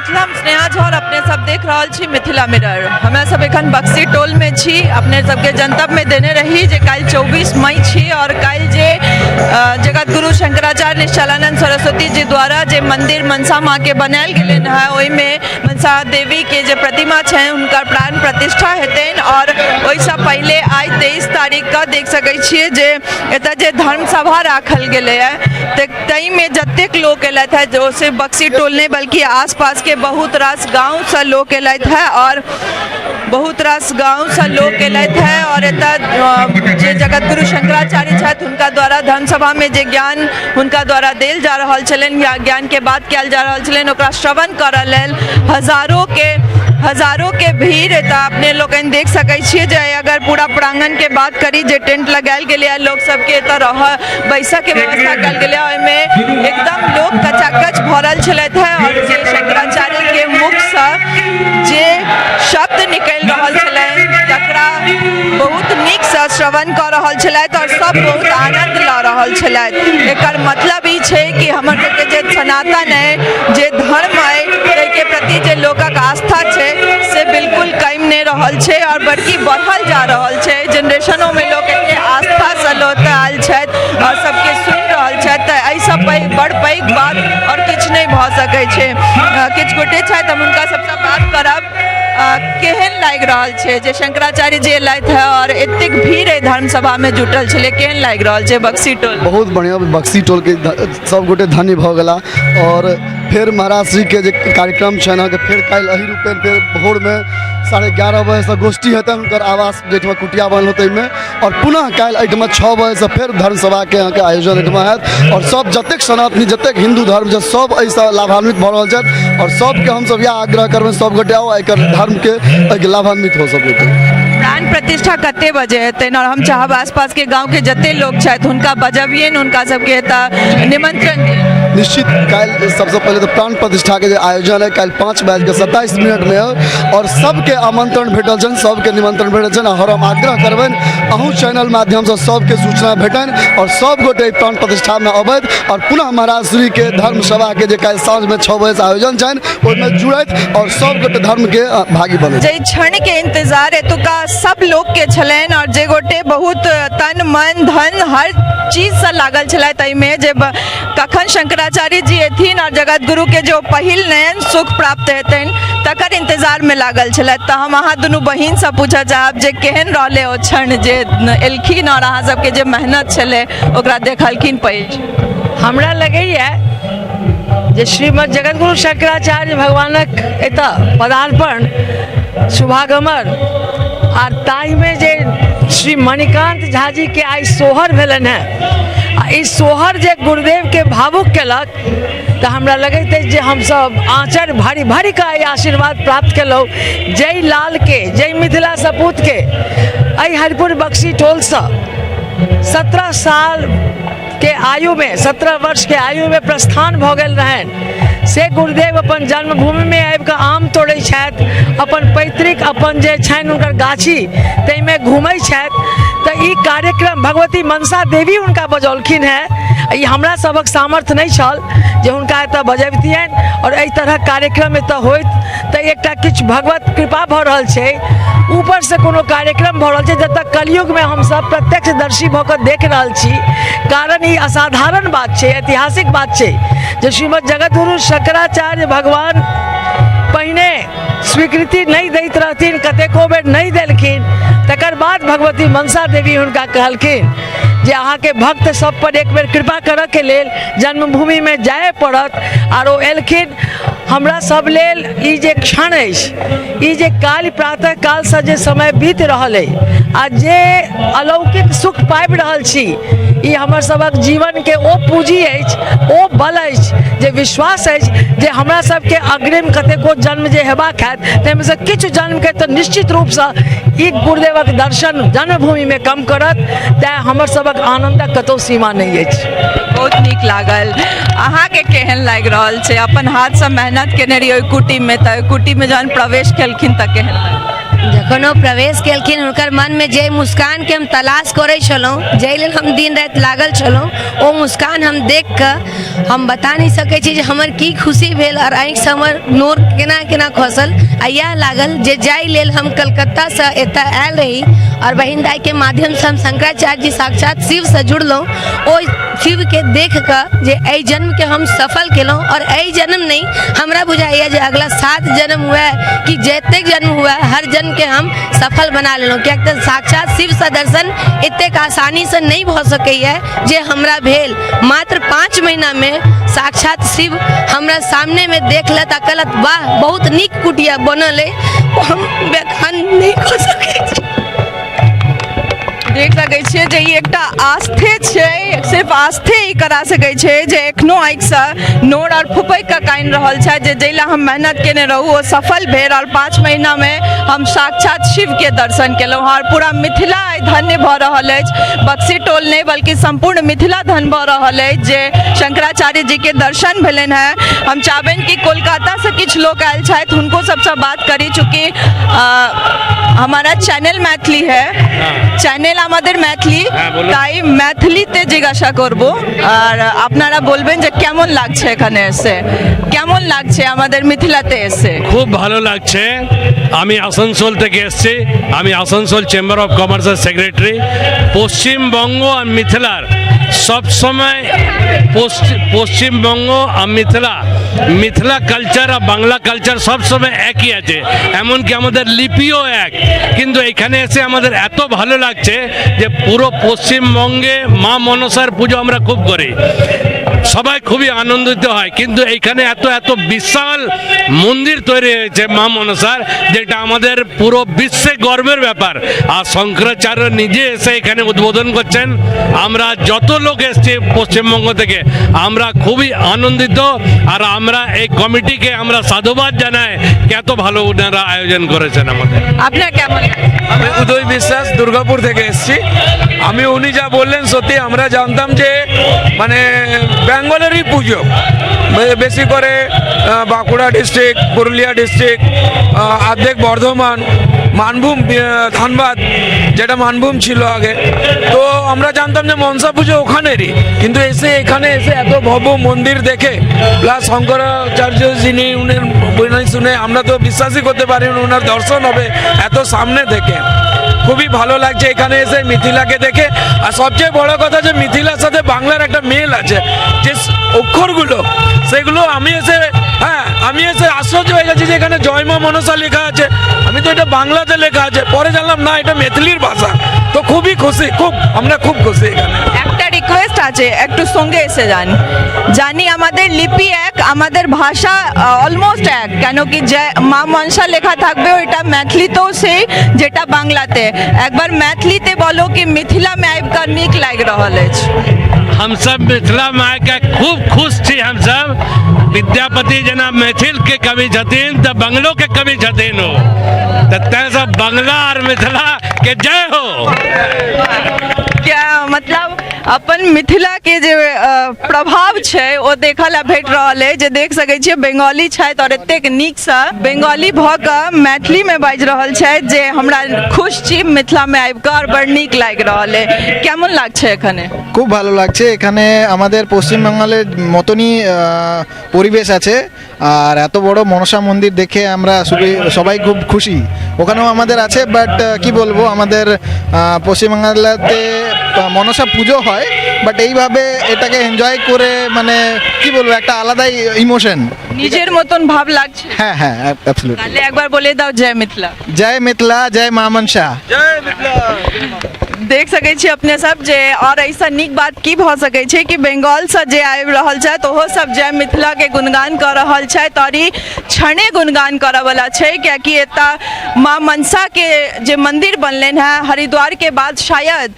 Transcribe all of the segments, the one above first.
हम स्नेहा झा और अपने सब देख रहल छी मिथिला मिरर। हमें सब एखन बक्सी टोल में छी, अपने सबके जनतब में देने रही जे काल 24 मई छी और काल जे जगत गुरु शंकराचार्य निश्चलानंद सरस्वती जी द्वारा जे मंदिर मनसा माँ के बनायल गेले है, ओहि में मनसा देवी के जे प्रतिमा है उनका प्राण प्रतिष्ठा हेतन। और ओहिसँ पहले आज 23 तारीख का देख सकै छियै जे एतऽ जे धर्म सभा राखल गेले है, तई में जतेक लोग एलत है, जो सिर्फ बक्सी टोल नहीं बल्कि आसपास के बहुत रास गाँव से लोग एलत है और बहुत रास गाँव से लोग एलत है। और जे जगत गुरु शंकराचार्य छथि हुनका द्वारा धर्म सभा में जे ज्ञान हुनका द्वारा देल जा रहल छलनि या ज्ञान के बात कयल जा रहल छलनि ओकरा श्रवण करऽ लेल हजारों के भीड़ एतऽ अपने लोग देख सकै छियै। जे अगर पूरा प्रांगण के बात करी जे टेंट लगायल गेले है, लोग सबके एतऽ रह बैसक के व्यवस्था कयल गेले है, ओहिमे एकदम लोग कचाकच भरल छलथि है। और जे शंकराचार्य के मुख से जे शब्द निकल रहल छलनि तकरा बहुत नीक से श्रवण कर रहल छलथि और सब बहुत आनंद लऽ रहल छलथि। एकर मतलब ई छै कि हमर सबके जे सनातन है, जे धर्म है, ताहिके प्रति जे लोकक आस्था छै से बिल्कुल कम नहीं रहल छै और बल्कि बढ़ल जा रहल छै। जनरेशनों में लोग एते आस्था से लौट आयल छथि और सबके सुनि रहल छथि, तऽ एहि सब बड़ पैघ बात और किछु नहीं भऽ सकै छै। किछु गोटे छथि, हम हुनका सबसँ बात करब। केहन लागि रहल छै जे शंकराचार्य जी एलथि है और एतेक भीड़ है धर्म सभा में जुटल छलै, केहन लागि रहल छै बक्सी टोल? बहुत बढ़िया, बक्सी टोल के सब गोटे धन्य भऽ गेला। और फिर महाराज श्री के जे कार्यक्रम छै ना, फिर काल्हि एही रूपे फिर भोर में 11:30 बजे से गोष्ठी हेतै हुनकर आवास जेठमा कुटिया बनल होतै में। और पुनः काल्हि एहिठमा 6 बजे से फिर धर्म सभा के यहाँ के आयोजन एहिठमा हैत और सब जतेक सनातनी जतेक हिंदू धर्म छै सब एहिसँ लाभान्वित भऽ रहल छथि। और सबके हमसब इएह आग्रह करबै सब गोटे आओ एकर धर्म के लाभान्वित हो सब गोटे। प्राण प्रतिष्ठा कते बजे हेतै और हम चाहब आसपास के गांव के जते लोग छथि हुनका बजबियन, हुनका सबके एतऽ निमंत्रण दियन। निश्चित काल्हि सबसे पहले तो प्राण प्रतिष्ठा के आयोजन है काल्हि 5:27 में है और सबके आमंत्रण भेटल छनि, सबके निमंत्रण भेटल छनि। और हम आग्रह करबनि अहूँ चैनल माध्यम से सबके सूचना भेटनि और सब गोटे प्राण प्रतिष्ठा में अबैत और पुनः महाराज श्री के धर्म सभा के जे काल्हि साँझ में 6 बजे से आयोजन छनि ओहिमे जुड़ैत और सब गोटे धर्म के भागी बने। जे क्षण के इंतजार एतुका सब लोग के छलनि और जे गोटे बहुत तन मन धन हर चीज से लागल छलथि एहिमे जे कखन शंकराचार्य जी एथिन और जगत गुरु के जो पहिल नयन सुख प्राप्त हेतनि तकर इंतजार में लागल छलथि। तऽ हम अहाँ दुनू बहिन से पूछऽ चाहब जे केहन रहले ओ क्षण जे एलखिन और अहाँ सबके जे मेहनत छलै ओकरा देखलखिन पहिल? हमरा लगैए जे श्रीमद जगत गुरु शंकराचार्य भगवानक एतऽ पदार्पण शुभागमन और ताहि में जे श्री मणिकांत झा जी के आई सोहर भेलन है, ई सोहर जे गुरुदेव के भावुक केलक तऽ हमरा लगैत अछि जे हमसब आँचर भरी भरी के आशीर्वाद प्राप्त केलहुँ। जय लाल के, जय मिथिला सपूत के एहि हरिपुर बक्सी टोल से 17 साल के आयु में 17 वर्ष के आयु में प्रस्थान भऽ गेल रहनि से गुरुदेव अपन जन्मभूमि में आबि कऽ आम तोड़ै छथि, अपन पैतृक अपन जे छनि हुनकर गाछी ताहिमे घूमै छथि। तऽ ई कार्यक्रम भगवती मनसा देवी हुनका बजौलखिन है, ई हमरा सबक सामर्थ्य नहीं छल जे हुनका एतऽ बजैबतियनि और एहि तरह कार्यक्रम एतऽ होइत तऽ एकटा किछु भगवत कृपा भऽ रहल छै, ऊपर से कोनो कार्यक्रम भऽ रहल छै जतऽ कलयुग में हमसब प्रत्यक्षदर्शी भऽ कऽ देख रहल छी। कारण ई असाधारण बात छै, ऐतिहासिक बात छै जे श्रीमद जगत गुरु शंकराचार्य भगवान पहिने स्वीकृति नहीं दैत रहथिन, कतेको बेर नहीं देलखिन, तकर बाद भगवती मनसा देवी हुनका कहलखिन जे अहाँ के भक्त सब पर एक बेर कृपा करऽ के लेल जन्मभूमि में जाए पड़त। और ओ एलखिन हमरा सब लेल ई जे क्षण अछि, ई जे काल प्रातः काल से जे समय बीत रहल है आ जे अलौकिक सुख पाबि रहल छी, ई हमर सबक जीवन के ओ पूंजी अछि, ओ बल अछि जे विश्वास अछि जे हमरा सबके अग्रिम कतेको जन्म जे हेबाक हैत ताहिमे से किछु जन्म के तऽ निश्चित रूप से ई गुरुदेवक दर्शन जन्मभूमि में कम करत। तेँ हमर सबक आनंदक कतौ सीमा नहीं अछि। बहुत नीक लागल। अहाँ के केहन लागि रहल छै? अपन हाथ से मेहनत केने रही ओहि कुटी में, तऽ कुटी में जहन प्रवेश केलखिन तऽ केहन लागल? जखन ओ प्रवेश केलखिन हुनकर मन में जे मुस्कान के हम तलाश करे छलहुँ, जाहि लेल हम दिन राति लागल छलहुँ, ओ मुस्कान हम देख कऽ हम बता नहीं सकै छी जे हमर की खुशी भेल और आँखि से हमर नोर केना केना खसल। आ इएह लागल जे जाहि लेल हम कलकत्ता से एतऽ आयल रही और बहिन दाई के माध्यम से हम शंकराचार्य जी साक्षात शिव से जुड़लहुँ। ओ शिव के देख कऽ जे एहि जन्म के हम सफल केलहुँ और एहि जन्म नहीं हमरा बुझाइए जे अगला 7 जन्म हुए कि जतेक जन्म हुए हर जन्म के हम सफल बना लेलहुँ। किएक तऽ साक्षात शिव से दर्शन एतेक आसानी से नहीं भऽ सकैए जे हमरा भेल। मात्र 5 महीना में साक्षात शिव हमरा सामने में देख लेत आ कहलत वाह बहुत नीक कुटिया बनल है, हम बयान नहीं कऽ सकै छी। देख सकै छियै जे ई एकटा आस्थे छै, सिर्फ आस्थे ही करा सकै छै जे एखनो आँखिसँ नोर और फुफै के कानि रहल छै जे जाहि लए हम मेहनत केने रहू ओ सफल भेल और 5 महीना में हम साक्षात शिव के दर्शन केलहुँ और पूरा मिथिला आइ धन्य भऽ रहल अछि। बक्सी टोल नहीं बल्कि संपूर्ण मिथिला धन्य भऽ रहल अछि जे शंकराचार्य जी के दर्शन भेलनि हैं। हम चाहबनि कि कोलकाता से किछु लोग आयल छथि, हुनको सबसे बात करी, चूँकि हमारा चैनल मैथिली है, चैनल আমাদের मैथिली তাই मैथिलीতে জিজ্ঞাসা করব আর আপনারা বলবেন যে কেমন লাগছে এখানে এসে, কেমন লাগছে আমাদের মিথিলাতে এসে। খুব ভালো লাগছে। আমি আসানসোল থেকে এসেছি, আমি আসানসোল চেম্বার অফ কমার্সের সেক্রেটারি। পশ্চিমবঙ্গ আর মিথিলার সবসময় পশ্চিমবঙ্গ আর মিথিলা কালচার আর বাংলা কালচার সবসময় একই আছে, এমনকি আমাদের লিপিও এক। কিন্তু এখানে এসে আমাদের এত ভালো লাগছে যে পুরো পশ্চিমবঙ্গে মা মনসার পুজো আমরা খুব করি, সবাই খুবই আনন্দিত হয়। কিন্তু এইখানে এত বিশাল মন্দির তৈরি হয়েছে মা মনসার, যেটা আমাদের পুরো বিশ্বে গর্বের ব্যাপার। আর শঙ্করাচার্য নিজে এসে এখানে উদ্বোধন করছেন। আমরা যত লোক এসেছি পশ্চিমবঙ্গ থেকে আমরা খুবই আনন্দিত আর আমরা এই কমিটিকে আমরা সাধুবাদ জানাই এত ভালো ওনারা আয়োজন করেছেন আমাদের। আপনার কেমন লাগছে? আমি উদয় বিশ্বাস দুর্গাপুর থেকে এসেছি। আমি উনি যা বললেন সত্যি আমরা জানতাম যে মানে বেঙ্গলেরই পুজো, বেশি করে বাঁকুড়া ডিস্ট্রিক্ট, পুরুলিয়া ডিস্ট্রিক্ট, অর্ধেক বর্ধমান, মানভূম, ধানবাদ যেটা মানভূম ছিল আগে, তো আমরা জানতাম যে মনসা পুজো ওখানেরই। কিন্তু এখানে এসে এত ভব্য মন্দির দেখে প্লাস শঙ্করাচার্য যিনি উনি শুনে আমরা তো বিশ্বাসই করতে পারি ওনার দর্শন হবে এত সামনে থেকে। খুবই ভালো লাগছে এখানে এসে মিথিলাকে দেখে। আর সবচেয়ে বড় কথা যে মিথিলার সাথে বাংলার একটা মেল আছে, যে অক্ষরগুলো সেগুলো আমি এসে আশ্চর্য হয়ে গেছি যে এখানে জয় মা মনসা লেখা আছে। আমি তো এটা বাংলাতে লেখা আছে, পরে জানলাম না এটা মেথিলির ভাষা। তো খুবই খুশি, আমরা খুব খুশি এখানে। একটা রিকোয়েস্ট আছে, একটু সঙ্গে এসে যান। জানি আমাদের লিপি এক, আমাদের ভাষা অলমোস্ট এক, কেন কি যে মা মনসা লেখা থাকবে ওইটা मैथिलीতেও সেই যেটা বাংলাতে। একবার मैथिलीতে বলো कि मिथिला में आबि कऽ नीक लागि रहल अछि। हम सब मिथिला में आके खूब खुश थी। हम सब विद्यापति जना मैथिल के कवि छथिन तो बंगलो के कवि छथिन हो, तो तैं सब बंगला और मिथिला के जय हो। क्या मतलब अपन मिथिला के जे प्रभाव छै ओ देखल भेट रहल है, जे देख सकै छियै बंगाली छथि और एतेक नीकसँ बंगाली भऽ कऽ मैथिली में बाजि रहल छथि जे हमरा खुश छी मिथिला में आबि कऽ और बड़ नीक लागि रहल है। কেমন লাগছে এখানে? খুব ভালো লাগছে। এখানে আমাদের পশ্চিমবাংলার মতনই পরিবেশ আছে আর এত বড় মনসা মন্দির দেখে আমরা সবাই খুব খুশি। ওখানেও আমাদের আছে, বাট কি বলবো, আমাদের পশ্চিমবাংলাতে মনসা পুজো হয়, বাট এইভাবে এটাকে এনজয় করে মানে কি বলবো একটা আলাদাই ইমোশন, নিজের মতন ভাব লাগছে। হ্যাঁ হ্যাঁ অ্যাবসলিউটলি। তাহলে একবার বলে দাও জয় मिथिला। जय मिथिला, जय मां मनसा। देख सकै छी अपने सब जे और ऐसा नीक बात की भऽ सकै छै कि बंगाल से जे आबि रहल छथि ओहो सब जय मिथिला के गुणगान कऽ रहल छथि और ई क्षणे गुणगान करऽ वाला छै, कियाकि एतऽ माँ मनसा के जे मंदिर बनलनि हैं हरिद्वार के बाद शायद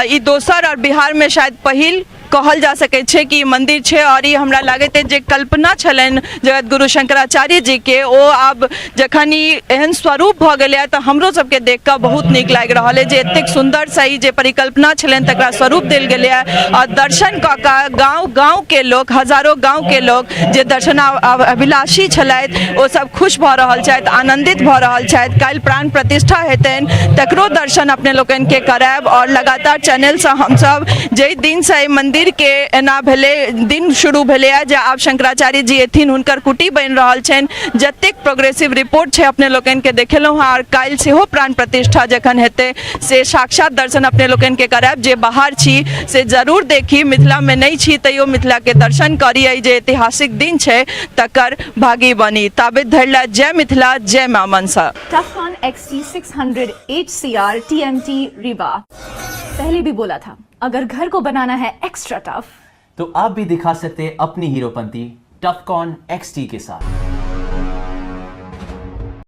ई दोसर और बिहार में शायद पहिल कहल जा सकै छै कि मंदिर छै और ई हमरा लागैत जे कल्पना छलनि जगत गुरु शंकराचार्य जी के ओ आब जखन ई एहन स्वरूप भऽ गेलै तऽ हमरो सबके देख कऽ बहुत नीक लागि रहल है जे एतेक सुंदर सही जे परिकल्पना छलनि तकरा स्वरूप देल गेलै और दर्शन कऽ कऽ गाँव गाँव के लोग हजारों गाँव के लोग जे दर्शन अभिलाषी छलथि ओ सब खुश भऽ रहल छथि आनंदित भऽ रहल छथि काल्हि प्राण प्रतिष्ठा हेतनि तकरो दर्शन अपने लोकनि के करायब और लगातार चैनल से हमसब जाहि दिन से एहि मंदिर के एना भेलै दिन शुरू भेलै जे आब शंकराचार्य जी एथिन हुनकर कुटी बनि रहल छनि जतेक प्रोग्रेसिव रिपोर्ट छै अपने लोकनि के देखेलहुँ हँ और काल्हि सेहो प्राण प्रतिष्ठा जखन हेतै से साक्षात दर्शन अपने लोकनि के करायब जे बाहर छी से जरूर देखी मिथिला में नहीं छी तैयो मिथिला के दर्शन करी जे ऐतिहासिक दिन छै तकर भागी बनी ताबे धरला जय मिथिला जय मां मनसा। टफकॉन XT 600 HCR TMT रीवा। पहले भी बोला था अगर घर को बनाना है एक्स्ट्रा टफ तो आप भी दिखा सकते हैं अपनी हीरोपंती टफकॉन XT के साथ।